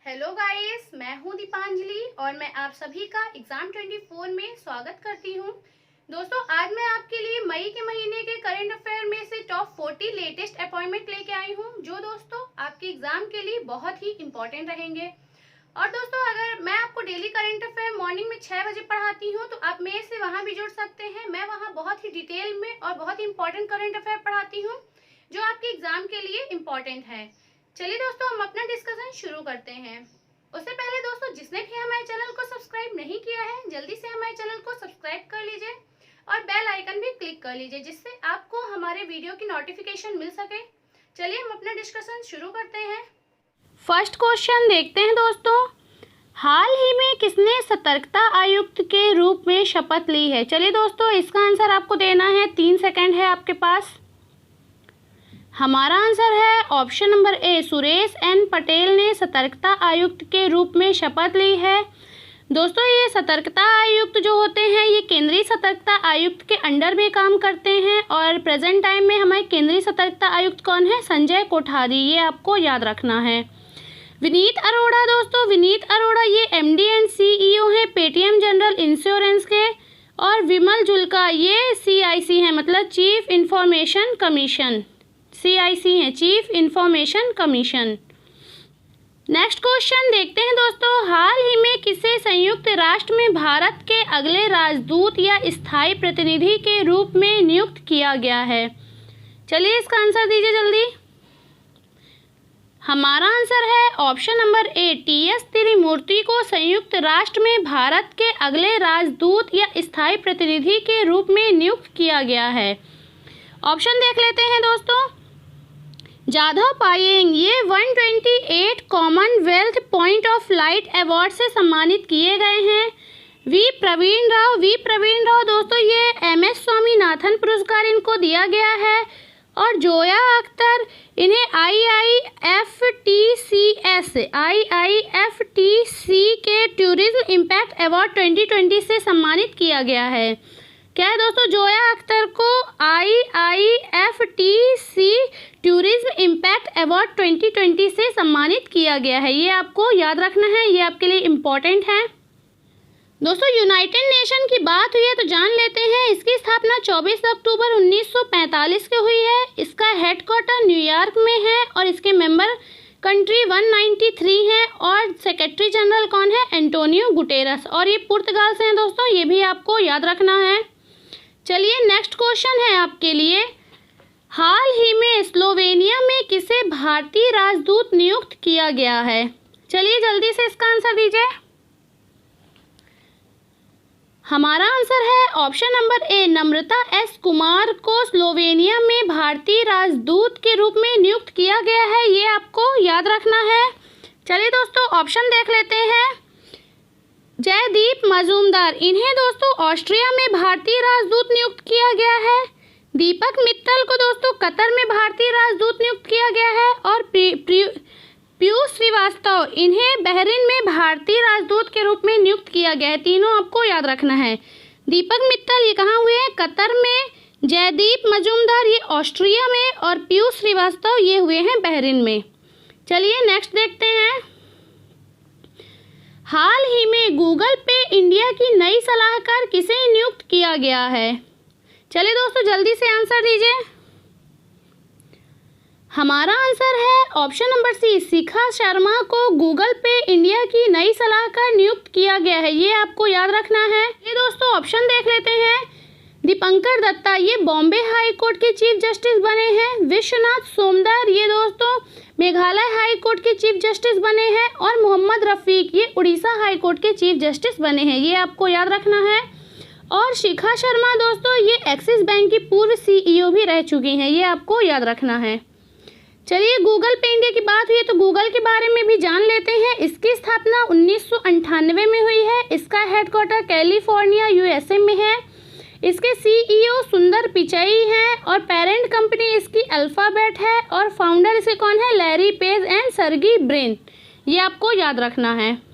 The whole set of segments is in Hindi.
हेलो गाइस, मैं हूं दीपांजलि और मैं आप सभी का एग्जाम 24 में स्वागत करती हूं। दोस्तों, आज मैं आपके लिए मई के महीने के करंट अफेयर में से टॉप 40 लेटेस्ट अपॉइंटमेंट लेके आई हूं, जो दोस्तों आपके एग्जाम के लिए बहुत ही इंपॉर्टेंट रहेंगे। और दोस्तों, अगर मैं आपको डेली करंट अफेयर मॉर्निंग में 6 बजे पढ़ाती हूँ तो आप मेरे से वहाँ भी जुड़ सकते हैं। मैं वहाँ बहुत ही डिटेल में और बहुत ही इंपॉर्टेंट करंट अफेयर पढ़ाती हूँ जो आपके एग्जाम के लिए इम्पॉर्टेंट है। चलिए दोस्तों, हम अपना डिस्कशन शुरू करते हैं। उससे पहले दोस्तों, जिसने भी हमारे चैनल को सब्सक्राइब नहीं किया है, जल्दी से हमारे चैनल को सब्सक्राइब कर लीजिए और बेल आइकन भी क्लिक कर लीजिए, जिससे आपको हमारे वीडियो की नोटिफिकेशन मिल सके। चलिए हम अपना डिस्कशन शुरू करते हैं। फर्स्ट क्वेश्चन देखते हैं दोस्तों, हाल ही में किसने सतर्कता आयुक्त के रूप में शपथ ली है? चलिए दोस्तों, इसका आंसर आपको देना है, 3 सेकंड है आपके पास। हमारा आंसर है option number A, Suresh N Patel ने सतर्कता आयुक्त के रूप में शपथ ली है। दोस्तों, ये सतर्कता आयुक्त जो होते हैं ये केंद्रीय सतर्कता आयुक्त के अंडर में काम करते हैं और प्रेजेंट टाइम में हमारे केंद्रीय सतर्कता आयुक्त कौन है? संजय कोठारी, ये आपको याद रखना है। विनीत अरोड़ा, दोस्तों विनीत अरोड़ा ये MD एंड CEO हैं पेटीएम जनरल इंश्योरेंस के। और विमल जुल्का ये CIC हैं, मतलब चीफ इंफॉर्मेशन कमीशन, CIC हैं, chief information commission. Next question देखते हैं दोस्तों, हाल ही में किसे संयुक्त राष्ट्र में भारत के अगले राजदूत या स्थायी प्रतिनिधि के रूप में नियुक्त किया गया है? चलिए इसका आंसर दीजिए जल्दी। हमारा आंसर है ऑप्शन नंबर ए, TS तिरुमूर्ति को संयुक्त राष्ट्र में भारत के अगले राजदूत या स्थायी प्रतिनिधि के रूप में नियुक्त किया गया है। ऑप्शन देख लेते हैं दोस्तों। जाधव पायेंग ये 128 Commonwealth point of light award से सम्मानित किए गए हैं। वी प्रवीण राव दोस्तों ये MS स्वामीनाथन पुरस्कार इनको दिया गया है। और जोया अख्तर इन्हें IIFTC के टूरिज्म इम्पैक्ट अवार्ड 2020 से सम्मानित किया गया है। क्या है दोस्तों? जोया अख्तर को IIFTC टूरिज्म इम्पैक्ट अवार्ड 2020 से सम्मानित किया गया है। ये आपको याद रखना है, ये आपके लिए इम्पोर्टेंट है। दोस्तों, यूनाइटेड नेशन की बात हुई है तो जान लेते हैं, इसकी स्थापना 24 अक्टूबर 1945 को हुई है। इसका हेडक्वार्टर न्यूयॉर्क में है और इसके मेंबर कंट्री 193 हैं और सेक्रेटरी जनरल कौन है? Antonio Guterres. और ये पुर्तगाल से हैं दोस्तों, ये भी आपको याद रखना है। चलिए नेक्स्ट क्वेश्चन है आपके लिए, हाल ही में स्लोवेनिया में किसे भारतीय राजदूत नियुक्त किया गया है? चलिए जल्दी से इसका आंसर दीजिए। हमारा आंसर है ऑप्शन नंबर ए, नम्रता S कुमार को स्लोवेनिया में भारतीय राजदूत के रूप में नियुक्त किया गया है। ये आपको याद रखना है। चलिए दोस्तों, ऑप्शन देख लेते हैं। जयदीप मजूमदार इन्हें दोस्तों ऑस्ट्रिया में भारतीय राजदूत नियुक्त किया गया है। दीपक मित्तल को दोस्तों कतर में भारतीय राजदूत नियुक्त किया गया है। और पीयूष श्रीवास्तव इन्हें बहरीन में भारतीय राजदूत के रूप में नियुक्त किया गया है। तीनों आपको याद रखना है। दीपक मित्तल ये कहाँ हुए हैं? कतर में। जयदीप मजूमदार ये ऑस्ट्रिया में और पीयूष श्रीवास्तव ये हुए हैं बहरीन में। चलिए नेक्स्ट देखते हैं, हाल ही में गूगल पे इंडिया की नई सलाहकार किसे नियुक्त किया गया है? चलिए दोस्तों जल्दी से आंसर दीजिए। हमारा आंसर है ऑप्शन नंबर सी, शिखा शर्मा को गूगल पे इंडिया की नई सलाहकार नियुक्त किया गया है। ये आपको याद रखना है। ये दोस्तों ऑप्शन देख लेते हैं। दीपंकर दत्ता ये बॉम्बे हाई कोर्ट के चीफ जस्टिस बने हैं। विश्वनाथ सोमदार ये दोस्तों मेघालय हाई कोर्ट के चीफ जस्टिस बने हैं। और मोहम्मद रफीक ये उड़ीसा हाई कोर्ट के चीफ जस्टिस बने हैं। ये आपको याद रखना है। और शिखा शर्मा दोस्तों ये एक्सिस बैंक की पूर्व CEO भी रह चुकी हैं। ये आपको याद रखना है। चलिए, गूगल पे इंडिया की बात हुई है तो गूगल के बारे में भी जान लेते हैं। इसकी स्थापना 1998 में हुई है। इसका हेडक्वार्टर कैलिफोर्निया USA में है। इसके CEO सुंदर पिचाई हैं और पेरेंट कंपनी इसकी अल्फाबेट है। और फाउंडर इसे कौन है? Larry page and सर्गी Brin. ये आपको याद रखना है।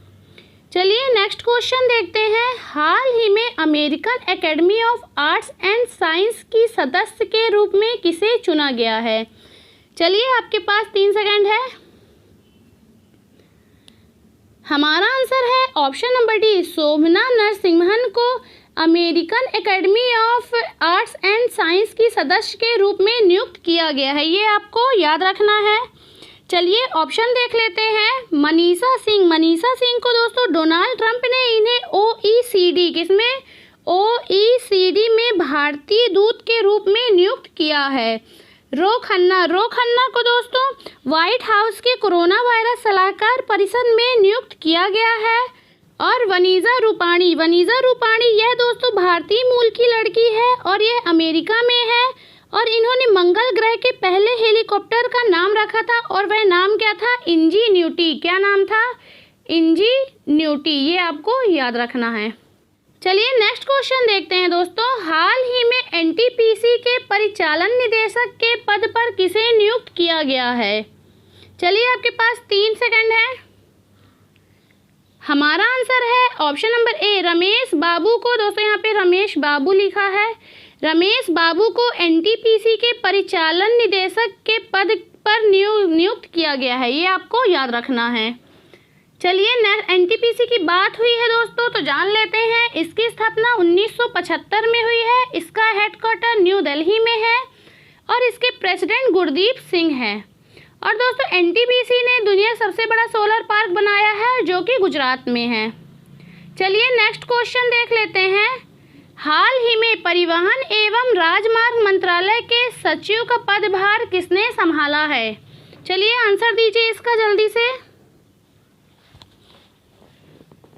चलिए नेक्स्ट क्वेश्चन देखते हैं, हाल ही में American academy of arts and science की सदस्य के रूप में किसे चुना गया है? चलिए आपके पास 3 सेकंड है। हमारा आंसर है ऑप्शन नंबर डी, शोभना नरसिम्हन को American academy of arts and science की सदस्य के रूप में नियुक्त किया गया है। ये आपको याद रखना है। चलिए ऑप्शन देख लेते हैं। मनीषा सिंह को दोस्तों डोनाल्ड ट्रंप ने इन्हें OECD किसमें, OECD में भारतीय दूत के रूप में नियुक्त किया है। रो खन्ना को दोस्तों व्हाइट हाउस के कोरोना वायरस सलाहकार परिषद में नियुक्त किया गया है। और वनीजा रूपाणी यह दोस्तों भारतीय मूल की लड़की है और यह अमेरिका में है और इन्होंने मंगल ग्रह के पहले हेलीकॉप्टर का नाम रखा था और वह नाम क्या था, इंजीन्यूटी। क्या नाम था, इंजीन्यूटी। ये आपको याद रखना है। चलिए नेक्स्ट क्वेश्चन देखते हैं दोस्तों। हाल ही में NTPC के परिचालन निदेशक के पद पर किसे नियुक्त किया गया है? चलिए आपके पास 3 सेकंड है। हमारा आंसर है ऑप्शन नंबर ए, रमेश बाबू को। दोस्तों यहाँ पे रमेश बाबू लिखा है। रमेश बाबू को NTPC के परिचालन निदेशक के पद पर नियुक्त किया गया है। ये आपको याद रखना है। चलिए NTPC की बात हुई है दोस्तों तो जान लेते हैं। इसकी स्थापना 1975 में हुई है। इसका हेडक्वार्टर न्यू दिल्ली में है और इसके प्रेसिडेंट गुरदीप सिंह है। और दोस्तों NTPC ने दुनिया का सबसे बड़ा सोलर पार्क बनाया है जो कि गुजरात में है। चलिए नेक्स्ट क्वेश्चन देख लेते हैं। हाल ही में परिवहन एवं राजमार्ग मंत्रालय के सचिव का पदभार किसने संभाला है? चलिए आंसर दीजिए इसका जल्दी से।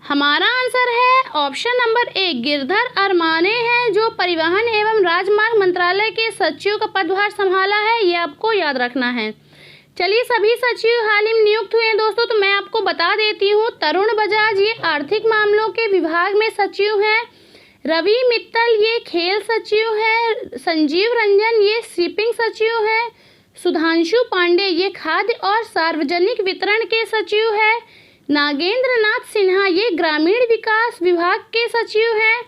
हमारा आंसर है ऑप्शन नंबर ए, गिरधर अरमाने हैं जो परिवहन एवं राजमार्ग मंत्रालय के सचिव का पदभार संभाला है। ये आपको याद रखना है। चलिए सभी सचिव हाल ही में नियुक्त हुए हैं दोस्तों तो मैं आपको बता देती हूँ। तरुण बजाज ये आर्थिक मामलों के विभाग में सचिव हैं। रवि मित्तल ये खेल सचिव है। संजीव रंजन ये शिपिंग सचिव है। सुधांशु पांडे ये खाद्य और सार्वजनिक वितरण के सचिव है। नागेंद्र नाथ सिन्हा ये ग्रामीण विकास विभाग के सचिव हैं।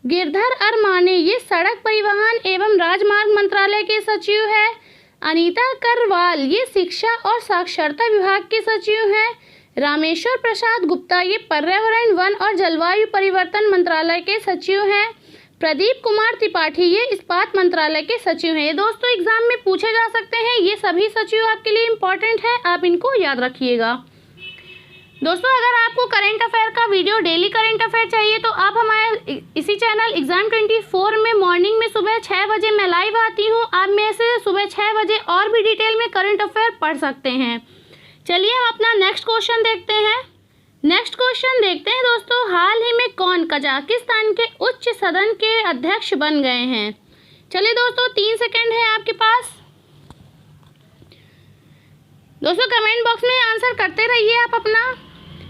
गिरधर अरमाने ये सड़क परिवहन एवं राजमार्ग मंत्रालय के सचिव है। अनीता करवाल ये शिक्षा और साक्षरता विभाग के सचिव हैं। रामेश्वर प्रसाद गुप्ता ये पर्यावरण वन और जलवायु परिवर्तन मंत्रालय के सचिव हैं। प्रदीप कुमार त्रिपाठी ये इस्पात मंत्रालय के सचिव हैं। ये दोस्तों एग्जाम में पूछे जा सकते हैं। ये सभी सचिव आपके लिए इम्पोर्टेंट है, आप इनको याद रखिएगा। दोस्तों अगर आपको करंट अफेयर का वीडियो डेली करंट अफेयर चाहिए तो आप हमारे इसी चैनल एग्जाम 24 में मॉर्निंग में सुबह 6 बजे मैं लाइव आती हूँ। आप मेरे से सुबह 6 बजे और भी डिटेल में करंट अफेयर पढ़ सकते हैं। चलिए हम अपना नेक्स्ट क्वेश्चन देखते हैं। नेक्स्ट क्वेश्चन देखते हैं दोस्तों। हाल ही में कौन कजाकिस्तान के उच्च सदन के अध्यक्ष बन गए हैं? चलिए दोस्तों 3 सेकेंड है आपके पास। दोस्तों कमेंट बॉक्स में आंसर करते रहिए आप अपना।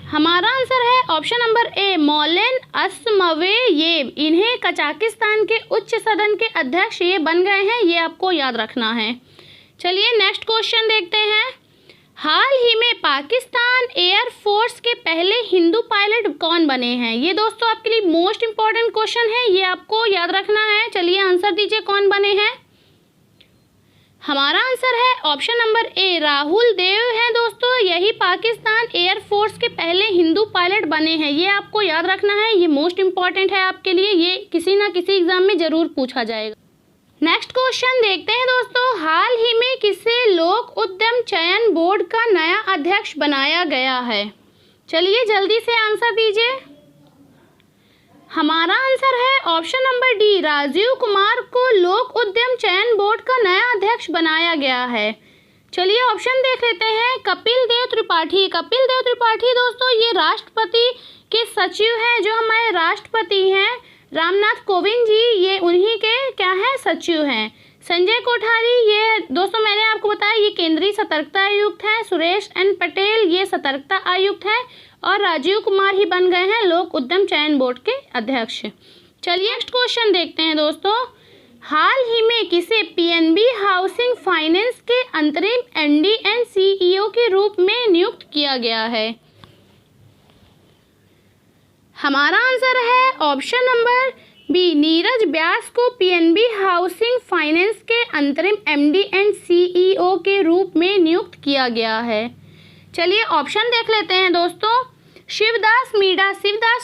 हमारा आंसर है ऑप्शन नंबर ए, मौलेन अस्मवेयेव। इन्हें कजाकिस्तान के उच्च सदन के अध्यक्ष ये बन गए हैं। ये आपको याद रखना है। चलिए नेक्स्ट क्वेश्चन देखते हैं। हाल ही में पाकिस्तान एयरफोर्स के पहले हिंदू पायलट कौन बने हैं? ये दोस्तों आपके लिए मोस्ट इंपॉर्टेंट क्वेश्चन है, ये आपको याद रखना है। चलिए आंसर दीजिए कौन बने हैं। हमारा आंसर है ऑप्शन नंबर ए, राहुल देव हैं दोस्तों। यही पाकिस्तान एयरफोर्स के पहले हिंदू पायलट बने हैं। ये आपको याद रखना है, ये मोस्ट इंपॉर्टेंट है आपके लिए। ये किसी ना किसी एग्जाम में जरूर पूछा जाएगा। नेक्स्ट क्वेश्चन देखते हैं दोस्तों। हाल ही में किसे लोक उद्यम चयन बोर्ड का नया अध्यक्ष बनाया गया है? चलिए जल्दी से आंसर दीजिए। हमारा आंसर है option number D, Rajiv Kumar को लोक उद्यम चयन बोर्ड का नया अध्यक्ष बनाया गया है। चलिए ऑप्शन देख लेते हैं। कपिल देव त्रिपाठी दोस्तों ये राष्ट्रपति के सचिव हैं, जो हमारे राष्ट्रपति हैं रामनाथ कोविंद जी, ये उन्हीं के क्या हैं, सचिव हैं। संजय कोठारी ये दोस्तों मैंने आपको बताया ये केंद्रीय सतर्कता आयुक्त हैं। सुरेश एन पटेल ये सतर्कता आयुक्त हैं और राजीव कुमार ही बन गए हैं लोक उद्यम चयन बोर्ड के अध्यक्ष। चलिए नेक्स्ट क्वेश्चन देखते हैं दोस्तों। हाल ही में किसे पीएनबी हाउसिंग फाइनेंस के अंतरिम एमडी एंड सीईओ के रूप में नियुक्त किया गया है? हमारा आंसर है ऑप्शन नंबर बी, नीरज व्यास को पीएनबी हाउसिंग फाइनेंस के अंतरिम एमडी एंड सीईओ के रूप में नियुक्त किया गया है। चलिए ऑप्शन देख लेते हैं दोस्तों। शिवदास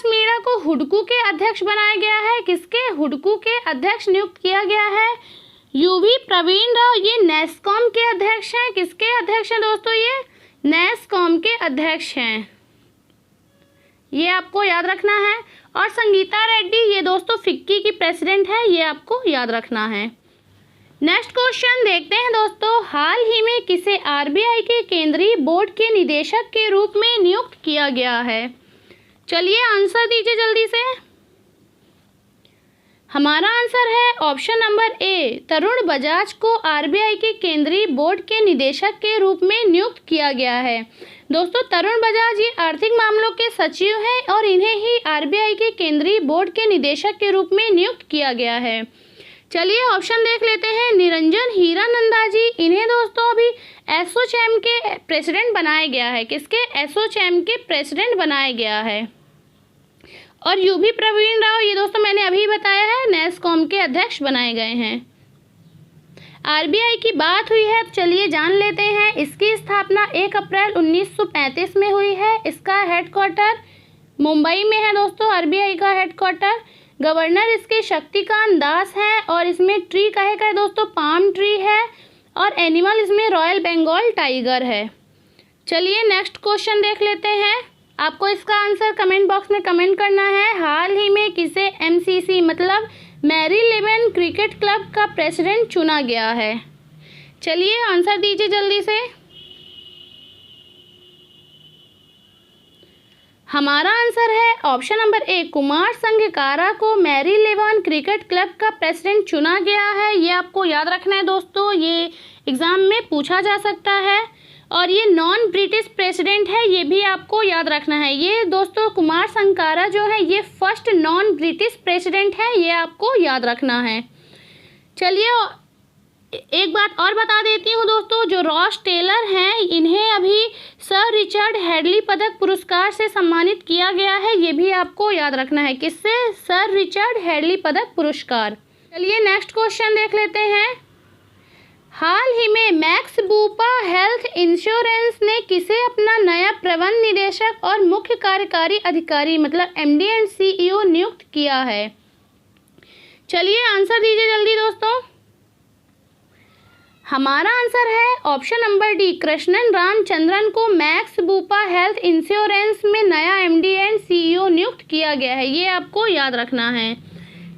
मीणा को हुडकू के अध्यक्ष बनाया गया है। किसके? हुडकू के अध्यक्ष नियुक्त किया गया है। यूवी प्रवीण राव ये नेस्कॉम के अध्यक्ष हैं। किसके अध्यक्ष हैं दोस्तों? ये नेस्कॉम के अध्यक्ष हैं, ये आपको याद रखना है। और संगीता रेड्डी ये दोस्तों फिक्की की प्रेसिडेंट है, ये आपको याद रखना है। नेक्स्ट क्वेश्चन देखते हैं दोस्तों, हाल ही में किसे आरबीआई के केंद्रीय बोर्ड के निदेशक के रूप में नियुक्त किया गया है? चलिए आंसर दीजिए जल्दी से। हमारा आंसर है ऑप्शन नंबर ए, तरुण बजाज को आरबीआई के केंद्रीय बोर्ड के निदेशक के रूप में नियुक्त किया गया है। दोस्तों तरुण बजाज ये आर्थिक मामलों के सचिव हैं और इन्हें ही आरबीआई के केंद्रीय बोर्ड के निदेशक के रूप में नियुक्त किया गया है। चलिए ऑप्शन देख लेते हैं, निरंजन हीरानंदा जी, इन्हें दोस्तों अभी एसोचैम के प्रेसिडेंट बनाया गया है। किसके? एसोचैम के प्रेसिडेंट बनाया गया है। और यूवी प्रवीण राव ये दोस्तों मैंने अभी बताया है नेस्कॉम के अध्यक्ष बनाए गए हैं। आरबीआई की बात हुई है तो चलिए जान लेते हैं, इसकी स्थापना 1 अप्रैल 1935 में हुई है। इसका हेडक्वार्टर मुंबई में है दोस्तों, आरबीआई का हेडक्वार्टर। गवर्नर इसके शक्तिकांत दास हैं और इसमें ट्री कहे का है दोस्तों, पाम ट्री है। और एनिमल इसमें रॉयल बंगाल टाइगर है। चलिए नेक्स्ट क्वेश्चन देख लेते हैं, आपको इसका आंसर कमेंट बॉक्स में कमेंट करना है। हाल ही में किसे एमसीसी मतलब मैरीलेबन क्रिकेट क्लब का प्रेसिडेंट चुना गया है? चलिए आंसर दीजिए जल्दी से। हमारा आंसर है ऑप्शन नंबर ए, कुमार संगकारा को मैरीलेबन क्रिकेट क्लब का प्रेसिडेंट चुना गया है। ये आपको याद रखना है दोस्तों, ये एग्जाम में पूछा जा सकता है। और ये नॉन ब्रिटिश प्रेसिडेंट है, ये भी आपको याद रखना है। ये दोस्तों कुमार संगकारा जो है ये फर्स्ट नॉन ब्रिटिश प्रेसिडेंट है, ये आपको याद रखना है। चलिए एक बात और बता देती हूँ दोस्तों, जो रॉस टेलर हैं इन्हें अभी सर रिचर्ड हेडली पदक पुरस्कार से सम्मानित किया गया है, ये भी आपको याद रखना है। किससे? सर रिचर्ड हेडली पदक पुरस्कार। चलिए नेक्स्ट क्वेश्चन देख लेते हैं, हाल ही में मैक्स बूपा हेल्थ इंश्योरेंस ने किसे अपना नया प्रबंध निदेशक और मुख्य कार्यकारी अधिकारी मतलब एमडी एंड सीईओ नियुक्त किया है? चलिए आंसर दीजिए जल्दी दोस्तों। हमारा आंसर है option number D, Krishnan Ramachandran को मैक्स बूपा हेल्थ इंश्योरेंस में नया एमडी एंड सीईओ नियुक्त किया गया है, ये आपको याद रखना है।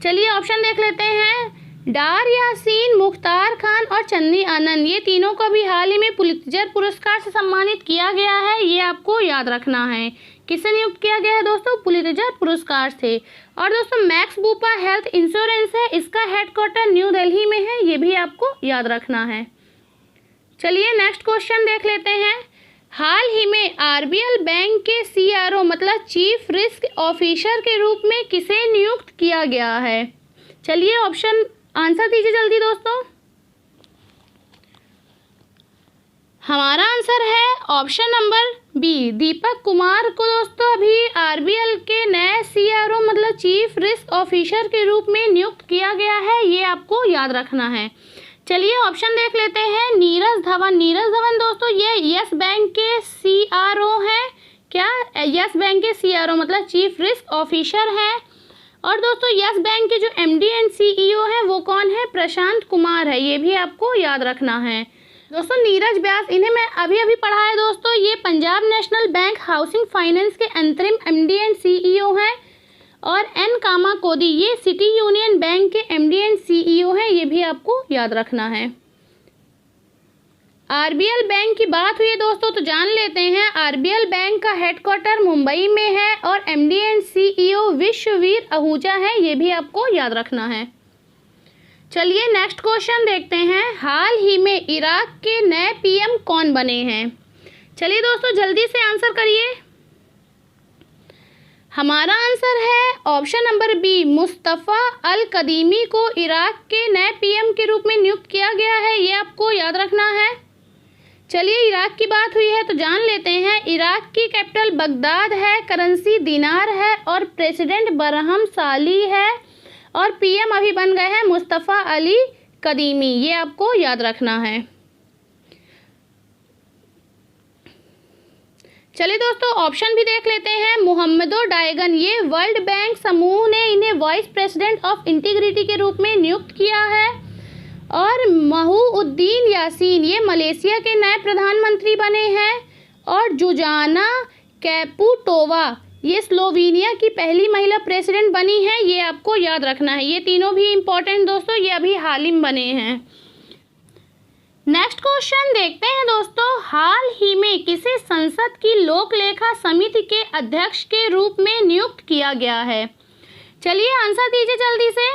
चलिए ऑप्शन देख लेते हैं, डार यासीन, मुख्तार खान और चन्नी आनंद, ये तीनों को भी हाल ही में पुलित्जर पुरस्कार से सम्मानित किया गया है, ये आपको याद रखना है। किससे नियुक्त किया गया है दोस्तों? पुलित्जर पुरस्कार से। और दोस्तों मैक्स बूपा हेल्थ इंश्योरेंस है, इसका हेडक्वार्टर न्यू दिल्ली में है, ये भी आपको याद रखना है। चलिए नेक्स्ट क्वेश्चन देख लेते हैं, हाल ही में आरबीएल बैंक के सीआरओ मतलब चीफ रिस्क ऑफिसर के रूप में किसे नियुक्त किया गया है? चलिए ऑप्शन आंसर दीजिए जल्दी दोस्तों। हमारा आंसर है option number B, Deepak Kumar को दोस्तों अभी आरबीएल के नए सीआरओ मतलब चीफ रिस्क ऑफिसर के रूप में नियुक्त किया गया है, ये आपको याद रखना है। चलिए ऑप्शन देख लेते हैं, नीरज धवन दोस्तों ये यस बैंक के सीआरओ हैं। क्या? यस बैंक के सीआरओ मतलब चीफ रिस्क ऑफिसर हैं। और दोस्तों यस बैंक के जो एमडी एंड सीईओ हैं वो कौन है? प्रशांत कुमार है, ये भी आपको याद रखना है। दोस्तों नीरज व्यास, इन्हें मैं अभी पढ़ा है दोस्तों, ये Punjab national bank housing finance के अंतरिम एमडी एंड सीईओ हैं। और एन कामा कोदी ये सिटी यूनियन बैंक के एमडी एंड सीईओ हैं, ये भी आपको याद रखना है। आरबीएल बैंक की बात हुई है दोस्तों तो जान लेते हैं, आरबीएल बैंक का हेडक्वार्टर मुंबई में है और MD and CEO Vishwavir Ahuja है, ये भी आपको याद रखना है। चलिए नेक्स्ट क्वेश्चन देखते हैं, हाल ही में इराक के नए पीएम कौन बने हैं? चलिए दोस्तों जल्दी से आंसर करिए। हमारा आंसर है ऑप्शन नंबर बी, मुस्तफ़ा अल कदीमी को इराक के नए पीएम के रूप में नियुक्त किया गया है, ये आपको याद रखना है। चलिए इराक की बात हुई है तो जान लेते हैं, इराक की कैपिटल बगदाद है, करेंसी दिनार है और प्रेसिडेंट बरहम साली है और पीएम अभी बन गए हैं मुस्तफ़ा अली कदीमी, ये आपको याद रखना है। चलिए दोस्तों ऑप्शन भी देख लेते हैं। मोहम्मदो डायगन, ये वर्ल्ड बैंक समूह ने इन्हें वाइस प्रेसिडेंट ऑफ इंटीग्रिटी के रूप में नियुक्त किया है। और महूउद्दीन यासीन, ये मलेशिया के नए प्रधानमंत्री बने हैं। और जुजाना कैपुटोवा, ये स्लोवेनिया की पहली महिला प्रेसिडेंट बनी है। ये आपको याद रखना है, ये तीनों भी इम्पोर्टेंट दोस्तों, ये अभी हाल ही में बने हैं। नेक्स्ट क्वेश्चन देखते हैं दोस्तों। हाल ही में किसे संसद की लोक लेखा समिति के अध्यक्ष के रूप में नियुक्त किया गया है? चलिए आंसर दीजिए जल्दी से।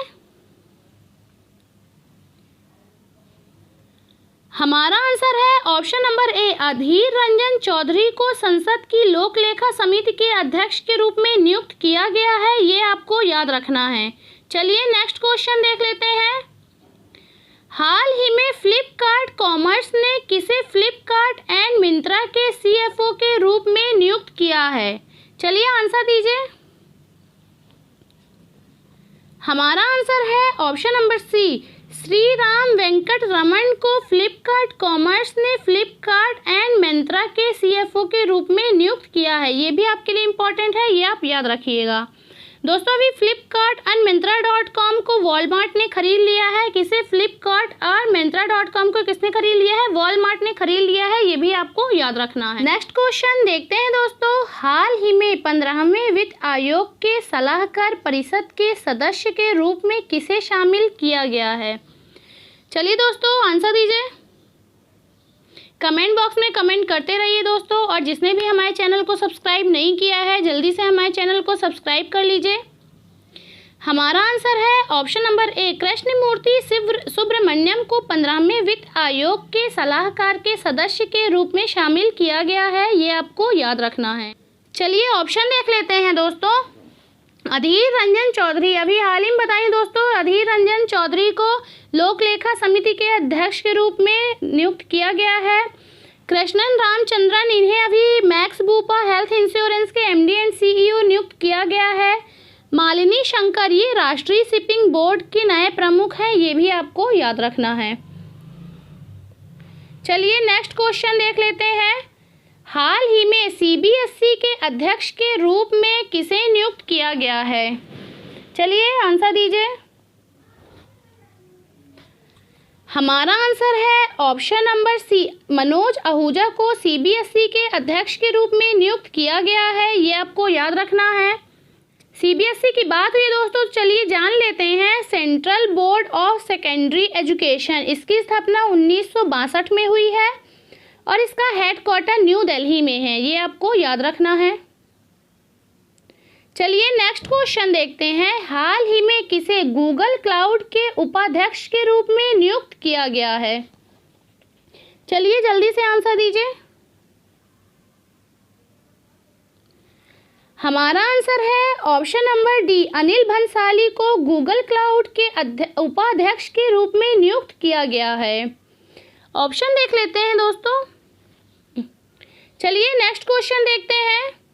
हमारा आंसर है ऑप्शन नंबर ए, अधीर रंजन चौधरी को संसद की लोक लेखा समिति के अध्यक्ष के रूप में नियुक्त किया गया है। ये आपको याद रखना है। चलिए नेक्स्ट क्वेश्चन देख लेते हैं। हाल ही में फ्लिपकार्ट कॉमर्स ने किसे फ्लिपकार्ट एंड मिंत्रा के सीएफओ के रूप में नियुक्त किया है? चलिए आंसर दीजिए। हमारा आंसर है option number C, Shri Ram Venkat Raman को फ्लिपकार्ट कॉमर्स ने फ्लिपकार्ट एंड मिंत्रा के सीएफओ के रूप में नियुक्त किया है। ये भी आपके लिए इम्पोर्टेंट है, ये आप याद रखिएगा दोस्तों। अभी फ्लिपकार्ट एंड मिंत्रा.com को वॉलमार्ट ने खरीद लिया है। किसे? फ्लिपकार्ट और मिंत्रा.com को किसने खरीद लिया है? वॉलमार्ट ने खरीद लिया है। ये भी आपको याद रखना है। नेक्स्ट क्वेश्चन देखते हैं दोस्तों। हाल ही में 15वें वित्त आयोग के सलाहकार परिषद के सदस्य के रूप में किसे शामिल किया गया है? चलिए दोस्तों आंसर दीजिए। कमेंट बॉक्स में कमेंट करते रहिए दोस्तों। और जिसने भी हमारे चैनल को सब्सक्राइब नहीं किया है जल्दी से हमारे चैनल को सब्सक्राइब कर लीजिए। हमारा आंसर है option number A, Krishnamurthy Subramanian को 15वें वित्त आयोग के सलाहकार के सदस्य के रूप में शामिल किया गया है। ये आपको याद रखना है। चलिए ऑप्शन देख लेते हैं दोस्तों। अधीर रंजन चौधरी, अभी हाल ही में बताइए दोस्तों, अधीर रंजन चौधरी को लोक लेखा समिति के अध्यक्ष के रूप में नियुक्त किया गया है। कृष्णन रामचंद्रन, इन्हें अभी मैक्स बूपा हेल्थ इंश्योरेंस के एमडी एंड सीईओ नियुक्त किया गया है। मालिनी शंकर, ये राष्ट्रीय शिपिंग बोर्ड के नए प्रमुख हैं। ये भी आपको याद रखना है। चलिए नेक्स्ट क्वेश्चन देख लेते हैं। हाल ही में सीबीएसई के अध्यक्ष के रूप में किसे नियुक्त किया गया है? चलिए आंसर दीजिए। हमारा आंसर है option number C, Manoj Ahuja को सीबीएसई के अध्यक्ष के रूप में नियुक्त किया गया है। ये आपको याद रखना है। सीबीएसई की बात हुई दोस्तों, चलिए जान लेते हैं। Central board of secondary education, इसकी स्थापना 1962 में हुई है और इसका हेडक्वार्टर न्यू दिल्ली में है। ये आपको याद रखना है। चलिए नेक्स्ट क्वेश्चन देखते हैं। हाल ही में किसे गूगल क्लाउड के उपाध्यक्ष के रूप में नियुक्त किया गया है? चलिए जल्दी से आंसर दीजिए। हमारा आंसर है option number D, Anil Bhansali को गूगल क्लाउड के उपाध्यक्ष के रूप में नियुक्त किया गया है। ऑप्शन देख लेते हैं दोस्तों। चलिए नेक्स्ट क्वेश्चन देखते हैं।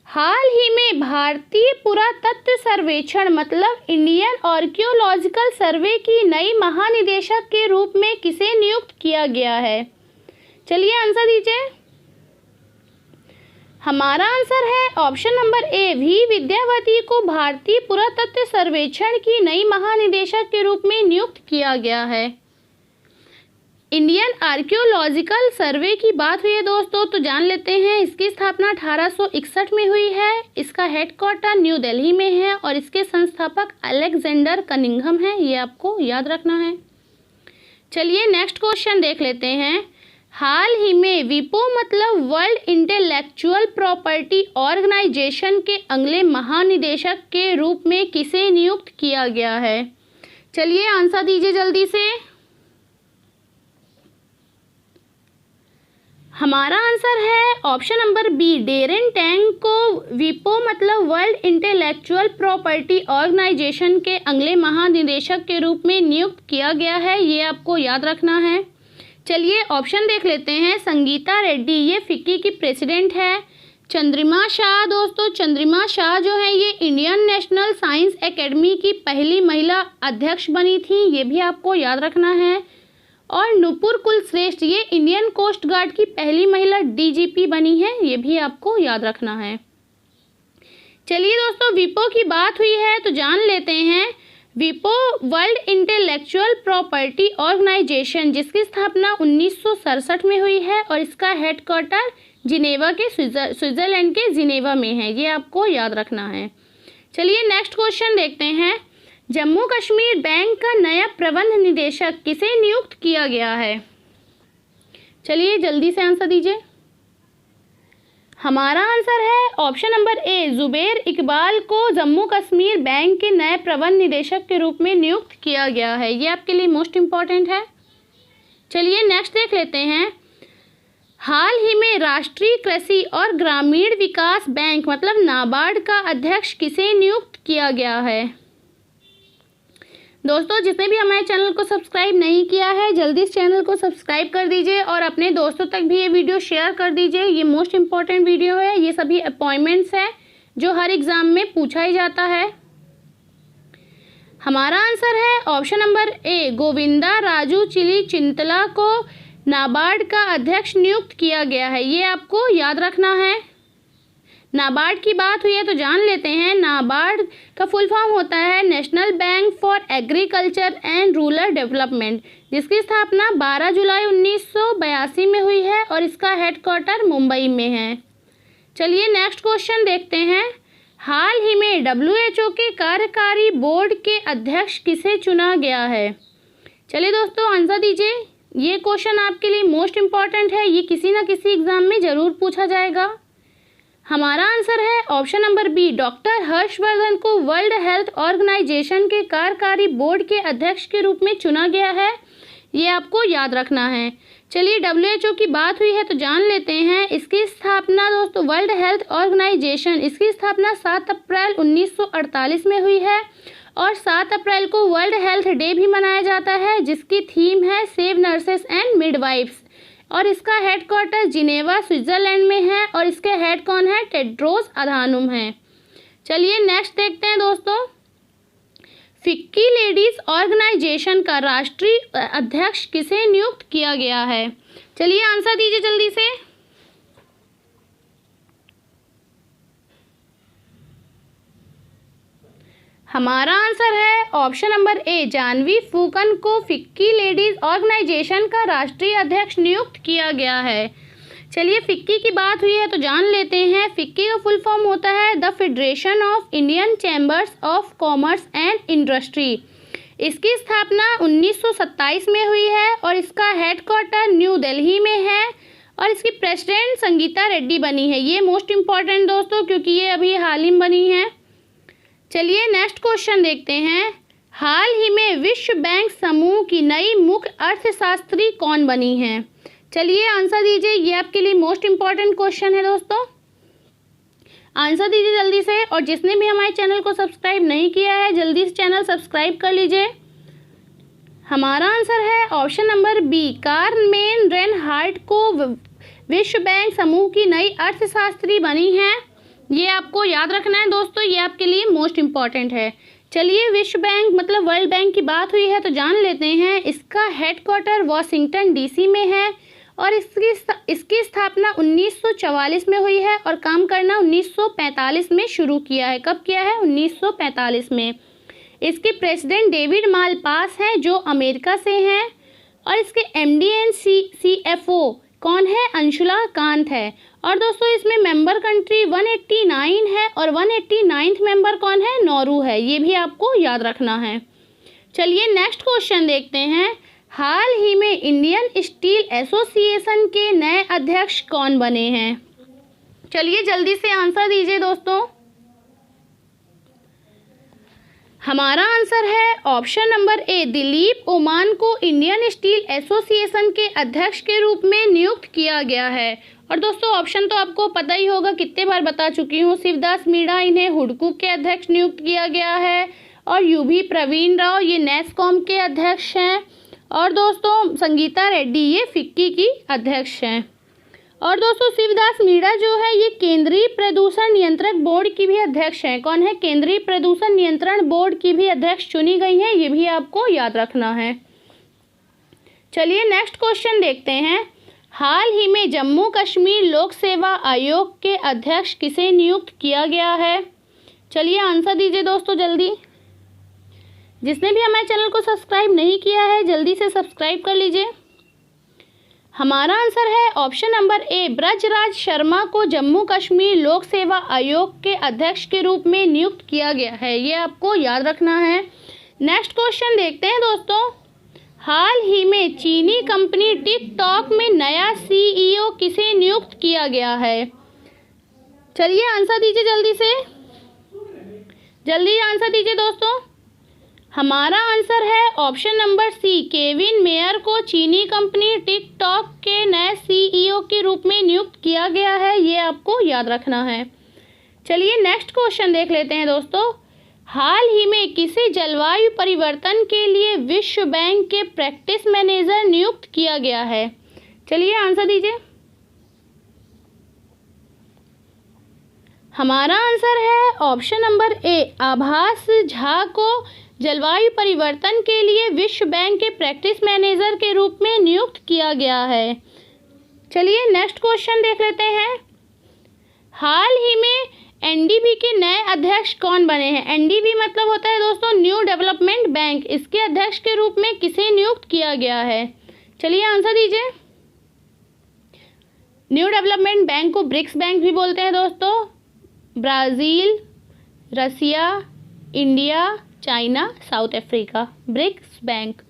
हाल ही में भारतीय पुरातत्व सर्वेक्षण मतलब इंडियन आर्कियोलॉजिकल सर्वे की नई महानिदेशक के रूप में किसे नियुक्त किया गया है? चलिए आंसर दीजिए। हमारा आंसर है option number A, V Vidyavathi को भारतीय पुरातत्व सर्वेक्षण की नई महानिदेशक के रूप में नियुक्त किया गया है। इंडियन आर्कियोलॉजिकल सर्वे की बात हुई है दोस्तों, तो जान लेते हैं। इसकी स्थापना 1861 में हुई है। इसका हेडक्वार्टर न्यू दिल्ली में है और इसके संस्थापक अलेक्जेंडर कनिंघम हैं। ये आपको याद रखना है। चलिए नेक्स्ट क्वेश्चन देख लेते हैं। हाल ही में विपो मतलब वर्ल्ड इंटेलेक्चुअल प्रॉपर्टी ऑर्गेनाइजेशन के अगले महानिदेशक के रूप में किसे नियुक्त किया गया है? चलिए आंसर दीजिए जल्दी से। हमारा आंसर है option number B, Daren Tang को विपो मतलब वर्ल्ड इंटेलेक्चुअल प्रॉपर्टी ऑर्गेनाइजेशन के अगले महानिदेशक के रूप में नियुक्त किया गया है। ये आपको याद रखना है। चलिए ऑप्शन देख लेते हैं। संगीता रेड्डी, ये फिक्की की प्रेसिडेंट है। चंद्रिमा शाह दोस्तों, चंद्रिमा शाह जो है ये इंडियन नेशनल साइंस एकेडमी की पहली महिला अध्यक्ष बनी थी। ये भी आपको याद रखना है। और नुपुर कुलश्रेष्ठ ये इंडियन कोस्ट गार्ड की पहली महिला डीजीपी बनी है, ये भी आपको याद रखना है। चलिए दोस्तों, विपो की बात हुई है तो जान लेते हैं। विपो वर्ल्ड इंटेलेक्चुअल प्रॉपर्टी ऑर्गेनाइजेशन, जिसकी स्थापना 1967 में हुई है और इसका हेडक्वार्टर जिनेवा के स्विट्जरलैंड के जिनेवा में है, ये आपको याद रखना है। चलिए नेक्स्ट क्वेश्चन देखते हैं। जम्मू कश्मीर बैंक का नया प्रबंध निदेशक किसे नियुक्त किया गया है? चलिए जल्दी से आंसर दीजिए। हमारा आंसर है ऑप्शन नंबर ए, जुबैर इकबाल को जम्मू कश्मीर बैंक के नए प्रबंध निदेशक के रूप में नियुक्त किया गया है, ये आपके लिए मोस्ट इम्पॉर्टेंट है। चलिए नेक्स्ट देख लेते हैं। हाल ही में राष्ट्रीय कृषि और ग्रामीण विकास बैंक मतलब नाबार्ड का अध्यक्ष किसे नियुक्त किया गया है? दोस्तों, जिसने भी हमारे चैनल को सब्सक्राइब नहीं किया है जल्दी इस चैनल को सब्सक्राइब कर दीजिए और अपने दोस्तों तक भी ये वीडियो शेयर कर दीजिए। ये मोस्ट इम्पॉर्टेंट वीडियो है, ये सभी अपॉइंटमेंट्स है जो हर एग्ज़ाम में पूछा ही जाता है। हमारा आंसर है option number A, Govinda Raju चिली चिंतला को नाबार्ड का अध्यक्ष नियुक्त किया गया है, ये आपको याद रखना है। नाबार्ड की बात हुई है तो जान लेते हैं। नाबार्ड का फुल फॉर्म होता है national bank for agriculture and rural development, जिसकी स्थापना 12 जुलाई 1982 में हुई है और इसका हेडक्वार्टर मुंबई में है। चलिए नेक्स्ट क्वेश्चन देखते हैं। हाल ही में WHO के कार्यकारी बोर्ड के अध्यक्ष किसे चुना गया है? चलिए दोस्तों आंसर दीजिए। ये क्वेश्चन आपके लिए मोस्ट इम्पॉर्टेंट है, ये किसी न किसी एग्जाम में ज़रूर पूछा जाएगा। हमारा आंसर है option number B, doctor Harshvardhan को वर्ल्ड हेल्थ ऑर्गेनाइजेशन के कार्यकारी बोर्ड के अध्यक्ष के रूप में चुना गया है, ये आपको याद रखना है। चलिए WHO की बात हुई है तो जान लेते हैं। इसकी स्थापना दोस्तों वर्ल्ड हेल्थ ऑर्गेनाइजेशन, इसकी स्थापना 7 अप्रैल 1948 में हुई है और 7 अप्रैल को वर्ल्ड हेल्थ डे भी मनाया जाता है, जिसकी थीम है सेव नर्सेस एंड मिडवाइफ्स और इसका हेडक्वार्टर जिनेवा स्विट्जरलैंड में है और इसके हेड कौन है? टेड्रोस अधानुम है। चलिए नेक्स्ट देखते हैं दोस्तों। फिक्की लेडीज ऑर्गेनाइजेशन का राष्ट्रीय अध्यक्ष किसे नियुक्त किया गया है? चलिए आंसर दीजिए जल्दी से। हमारा आंसर है option number A, Janhavi Phukan को फिक्की लेडीज ऑर्गेनाइजेशन का राष्ट्रीय अध्यक्ष नियुक्त किया गया है। चलिए फिक्की की बात हुई है तो जान लेते हैं। फिक्की का फुल फॉर्म होता है the federation of Indian chambers of commerce and industry. इसकी स्थापना 1927 में हुई है और इसका हेडक्वार्टर न्यू दिल्ली में है और इसकी प्रेसिडेंट संगीता रेड्डी बनी है। ये मोस्ट इम्पॉर्टेंट दोस्तों क्योंकि ये अभी हाल ही में बनी है। चलिए नेक्स्ट क्वेश्चन देखते हैं। हाल ही में विश्व बैंक समूह की नई मुख्य अर्थशास्त्री कौन बनी है? चलिए आंसर दीजिए, ये आपके लिए मोस्ट इम्पॉर्टेंट क्वेश्चन है दोस्तों। आंसर दीजिए जल्दी से और जिसने भी हमारे चैनल को सब्सक्राइब नहीं किया है जल्दी से चैनल सब्सक्राइब कर लीजिए। हमारा आंसर है option number B, Carmen Reinhart को विश्व बैंक समूह की नई अर्थशास्त्री बनी है, ये आपको याद रखना है दोस्तों, ये आपके लिए मोस्ट इम्पॉर्टेंट है। चलिए विश्व बैंक मतलब वर्ल्ड बैंक की बात हुई है तो जान लेते हैं। इसका हेडक्वार्टर वाशिंगटन DC में है और इसकी स्थापना 1944 में हुई है और काम करना 1945 में शुरू किया है। कब किया है? 1945 में। इसके प्रेसिडेंट डेविड मालपास हैं जो अमेरिका से हैं और इसके MD एंड CFO कौन है? अंशुला कांत है। और दोस्तों इसमें मेंबर कंट्री 189 है और 189th मेंबर कौन है? नॉर्वे है, ये भी आपको याद रखना है। चलिए नेक्स्ट क्वेश्चन देखते हैं। हाल ही में इंडियन स्टील एसोसिएशन के नए अध्यक्ष कौन बने हैं? चलिए जल्दी से आंसर दीजिए दोस्तों। हमारा आंसर है ऑप्शन नंबर ए, दिलीप ओमान को इंडियन स्टील एसोसिएशन के अध्यक्ष के रूप में नियुक्त किया गया है। और दोस्तों ऑप्शन तो आपको पता ही होगा, कितने बार बता चुकी हूँ। शिवदास मीणा इन्हें हुडको के अध्यक्ष नियुक्त किया गया है और UV प्रवीण राव ये नेस्कॉम के अध्यक्ष हैं और दोस्तों संगीता रेड्डी ये फिक्की की अध्यक्ष हैं। और दोस्तों शिवदास मीणा जो है ये केंद्रीय प्रदूषण नियंत्रक बोर्ड की भी अध्यक्ष हैं। कौन है? केंद्रीय प्रदूषण नियंत्रण बोर्ड की भी अध्यक्ष चुनी गई हैं, ये भी आपको याद रखना है। चलिए नेक्स्ट क्वेश्चन देखते हैं। हाल ही में जम्मू कश्मीर लोक सेवा आयोग के अध्यक्ष किसे नियुक्त किया गया है? चलिए आंसर दीजिए दोस्तों जल्दी। जिसने भी हमारे चैनल को सब्सक्राइब नहीं किया है जल्दी से सब्सक्राइब कर लीजिए। हमारा आंसर है ऑप्शन नंबर ए, ब्रजराज शर्मा को जम्मू कश्मीर लोक सेवा आयोग के अध्यक्ष के रूप में नियुक्त किया गया है। ये आपको याद रखना है। नेक्स्ट क्वेश्चन देखते हैं दोस्तों। हाल ही में चीनी कंपनी टिकटॉक में नया सीईओ किसे नियुक्त किया गया है? चलिए आंसर दीजिए जल्दी से, जल्दी आंसर दीजिए दोस्तों। हमारा आंसर है option number C, Kevin Mayer को चीनी कंपनी टिकटॉक के नए सीईओ के रूप में नियुक्त किया गया है। ये आपको याद रखना है। चलिए नेक्स्ट क्वेश्चन देख लेते हैं दोस्तों। हाल ही में किसे जलवायु परिवर्तन के लिए विश्व बैंक के प्रैक्टिस मैनेजर नियुक्त किया गया है? चलिए आंसर दीजिए। हमारा आंसर है ऑप्शन नंबर ए, आभास झा को जलवायु परिवर्तन के लिए विश्व बैंक के प्रैक्टिस मैनेजर के रूप में नियुक्त किया गया है। चलिए नेक्स्ट क्वेश्चन देख लेते हैं। हाल ही में एनडीबी के नए अध्यक्ष कौन बने हैं? एनडीबी मतलब होता है दोस्तों न्यू डेवलपमेंट बैंक। इसके अध्यक्ष के रूप में किसे नियुक्त किया गया है? चलिए आंसर दीजिए। न्यू डेवलपमेंट बैंक को ब्रिक्स बैंक भी बोलते हैं दोस्तों। Brazil, Russia, India, China, South Africa, BRICS bank.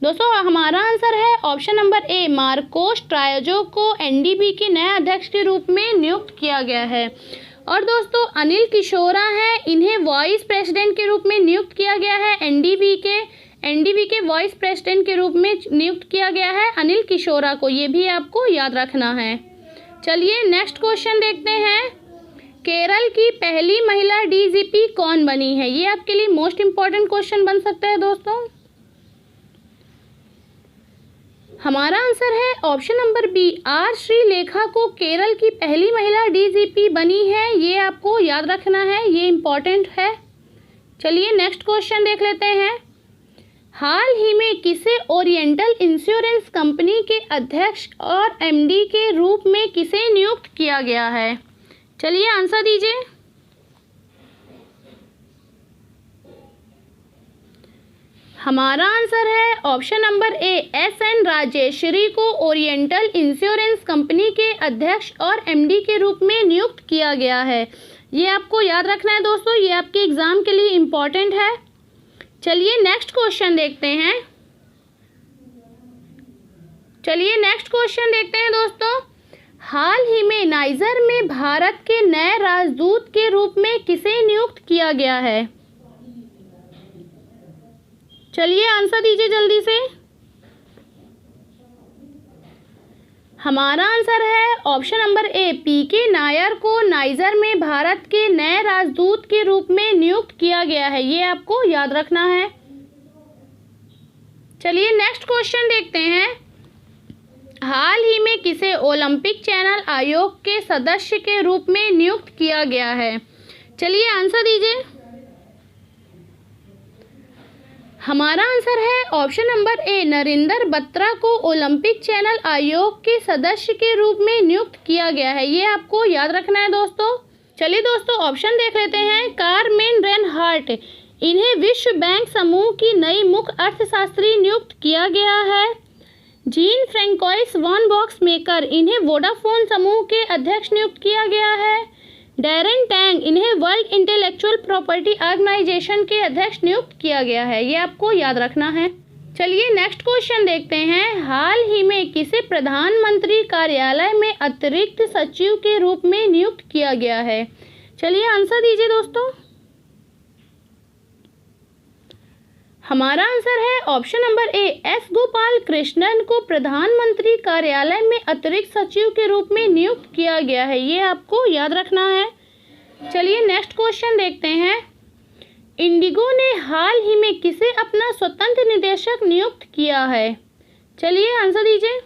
दोस्तों हमारा आंसर है option number A, Marcos Troyjo को एनडीबी के नए अध्यक्ष के रूप में नियुक्त किया गया है। और दोस्तों अनिल किशोरा हैं, इन्हें वाइस प्रेसिडेंट के रूप में नियुक्त किया गया है। एनडीबी के वाइस प्रेसिडेंट के रूप में नियुक्त किया गया है अनिल किशोरा को। ये भी आपको याद रखना है। चलिए नेक्स्ट क्वेश्चन देखते हैं। केरल की पहली महिला डीजीपी कौन बनी है? ये आपके लिए मोस्ट इम्पॉर्टेंट क्वेश्चन बन सकता है दोस्तों। हमारा आंसर है option number B, R Sreelekha को केरल की पहली महिला डीजीपी बनी है। ये आपको याद रखना है, ये इम्पॉर्टेंट है। चलिए नेक्स्ट क्वेश्चन देख लेते हैं। हाल ही में किसे ओरिएंटल इंश्योरेंस कंपनी के अध्यक्ष और एमडी के रूप में किसे नियुक्त किया गया है? चलिए आंसर दीजिए। हमारा आंसर है ऑप्शन नंबर ए, एस.एन. राजेश्वरी को ओरिएंटल इंश्योरेंस कंपनी के अध्यक्ष और एमडी के रूप में नियुक्त किया गया है। ये आपको याद रखना है दोस्तों, ये आपके एग्जाम के लिए इम्पॉर्टेंट है। चलिए नेक्स्ट क्वेश्चन देखते हैं। दोस्तों हाल ही में नाइजर में भारत के नए राजदूत के रूप में किसे नियुक्त किया गया है? चलिए आंसर दीजिए जल्दी से। हमारा आंसर है ऑप्शन नंबर ए, पीके नायर को नाइजर में भारत के नए राजदूत के रूप में नियुक्त किया गया है। ये आपको याद रखना है। चलिए नेक्स्ट क्वेश्चन देखते हैं। हाल ही में किसे ओलंपिक चैनल आयोग के सदस्य के रूप में नियुक्त किया गया है? चलिए आंसर दीजिए। हमारा आंसर है ऑप्शन नंबर ए, नरेंद्र बत्रा को ओलंपिक चैनल आयोग के सदस्य के रूप में नियुक्त किया गया है। ये आपको याद रखना है दोस्तों। चलिए दोस्तों ऑप्शन देख लेते हैं। कार्मेन रेनहार्ट, इन्हें विश्व बैंक समूह की नई मुख्य अर्थशास्त्री नियुक्त किया गया है। Jean Francois van Boxmeer, इन्हें वोडाफोन समूह के अध्यक्ष नियुक्त किया गया है। डैरेन टैंग, इन्हें वर्ल्ड इंटेलेक्चुअल प्रॉपर्टी ऑर्गेनाइजेशन के अध्यक्ष नियुक्त किया गया है। ये आपको याद रखना है। चलिए नेक्स्ट क्वेश्चन देखते हैं। हाल ही में किसे प्रधानमंत्री कार्यालय में अतिरिक्त सचिव के रूप में नियुक्त किया गया है? चलिए आंसर दीजिए दोस्तों। हमारा आंसर है ऑप्शन नंबर ए, एस गोपाल कृष्णन को प्रधानमंत्री कार्यालय में अतिरिक्त सचिव के रूप में नियुक्त किया गया है। ये आपको याद रखना है। चलिए नेक्स्ट क्वेश्चन देखते हैं। इंडिगो ने हाल ही में किसे अपना स्वतंत्र निदेशक नियुक्त किया है? चलिए आंसर दीजिए।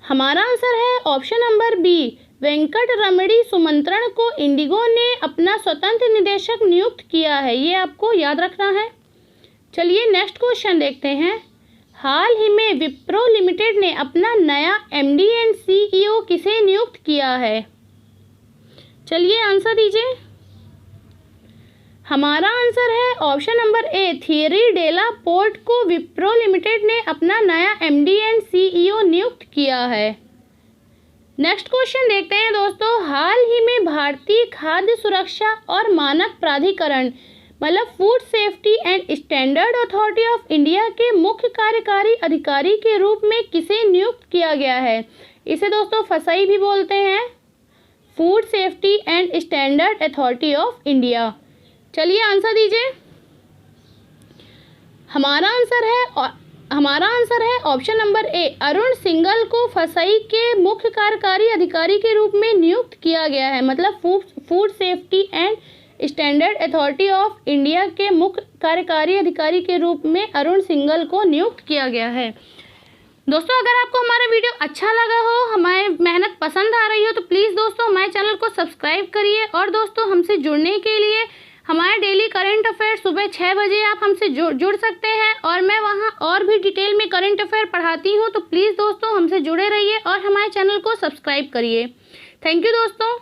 हमारा आंसर है ऑप्शन नंबर बी, वेंकट रमणी सुमंत्रण को इंडिगो ने अपना स्वतंत्र निदेशक नियुक्त किया है। ये आपको याद रखना है। चलिए नेक्स्ट क्वेश्चन देखते हैं। हाल ही में विप्रो लिमिटेड ने अपना नया MD एंड CEO किसे नियुक्त किया है? चलिए आंसर दीजिए। हमारा आंसर है option number A, Thierry Delaporte को विप्रो लिमिटेड ने अपना नया MD एंड CEO नियुक्त किया है। नेक्स्ट क्वेश्चन देखते हैं दोस्तों। हाल ही में भारतीय खाद्य सुरक्षा और मानक प्राधिकरण मतलब food safety and standard authority of India के मुख्य कार्यकारी अधिकारी के रूप में किसे नियुक्त किया गया है? इसे दोस्तों फसाई भी बोलते हैं, food safety and standard authority of India. चलिए आंसर दीजिए। हमारा आंसर है ऑप्शन नंबर ए, अरुण सिंघल को फसाई के मुख्य कार्यकारी अधिकारी के रूप में नियुक्त किया गया है। मतलब food safety and standard authority of India के मुख्य कार्यकारी अधिकारी के रूप में अरुण सिंघल को नियुक्त किया गया है। दोस्तों अगर आपको हमारा वीडियो अच्छा लगा हो, हमारी मेहनत पसंद आ रही हो, तो प्लीज़ दोस्तों हमारे चैनल को सब्सक्राइब करिए। और दोस्तों हमसे जुड़ने के लिए हमारे डेली करंट अफेयर सुबह 6 बजे आप हमसे जुड़ सकते हैं, और मैं वहां और भी डिटेल में करंट अफेयर पढ़ाती हूं। तो प्लीज़ दोस्तों हमसे जुड़े रहिए और हमारे चैनल को सब्सक्राइब करिए। थैंक यू दोस्तों।